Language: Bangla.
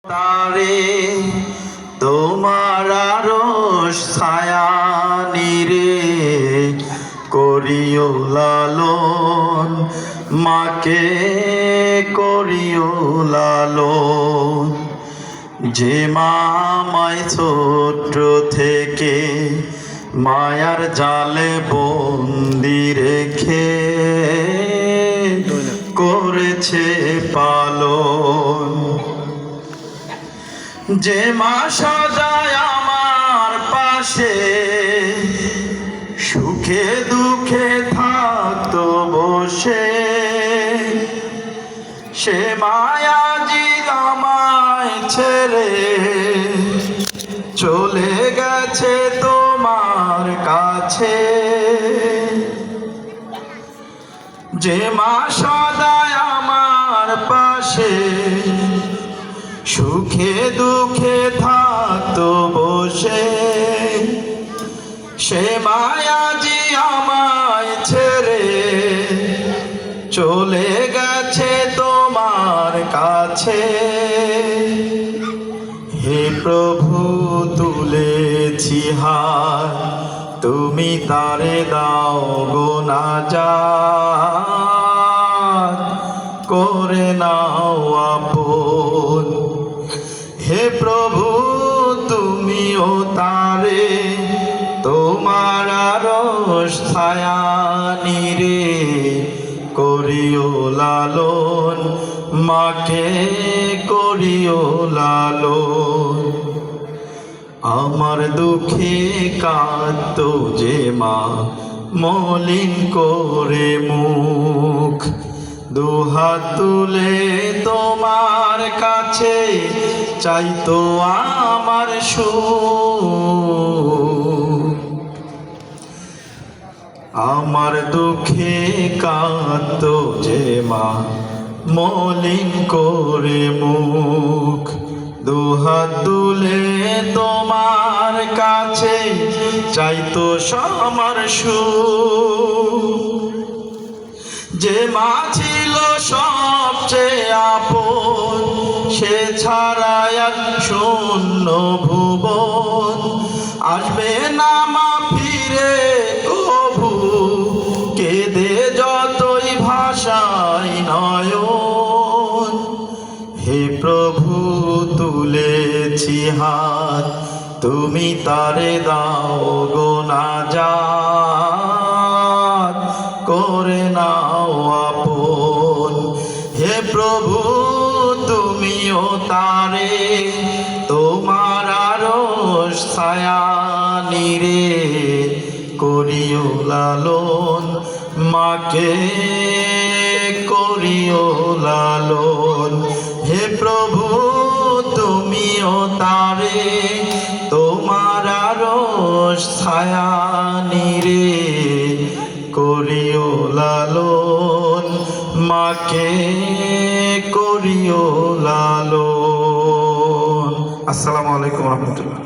তারে তোমার আরশ ছায়া নিরে করিও লালন, মাকে করিও লালন। যে মা আমায় ছোট্ট থেকে মায়ার জালে বন্দি রেখে করেছে পালন, যে মা সদায় আমার পাশে সুখে দুঃখে থাকতো বসে, সে মায়া জি আমায় ছেড়ে চলে গেছে তোমার কাছে। যে মা সদায় আমার পাশে সুখে দুঃখে থাকতো বসে, সে মায়া জি আমায় ছেড়ে চলে গেছে তোমার কাছে। হে প্রভু তুলেছি হাত, তুমি তারে দাও গো নাজাত, করে নাও আপন। হে প্রভু তুমিও তারে তোমার আরশ ছায়া নিরে করিও লালন, মাকে করিও লালন। আমার দুঃখে কাঁদতো যে মা মলিন করে মুখ, দুহাত তুলে তোমার কাছে চাইতো আমার সুখ। আমার দুঃখে কাঁদতো যে মা মলিন করে মুখ, দুহাত তুলে তোমার কাছে চাইতো আমার সুখ। যে মা ছিল সবচেয়ে আপন, সে ছাড়া এক শূন্য ভুবন, আসবে না মা ফিরে কভু, কেঁদে যতই ভাষায় নয়ন। হে প্রভু তুলেছি হাত, তুমি তারে দাও গো নাজাত, করে নাও আপন। হে প্রভু তুমিও তারে তোমার আরশ ছায়া নিরে করিও লালন, মাকে করিও লালন। হে প্রভু তুমিও তারে তোমার আরশ ছায়া নিরে করিও লালন, মাকে করিও লালন। আসসালামু আলাইকুম রহমতুল্লাহ।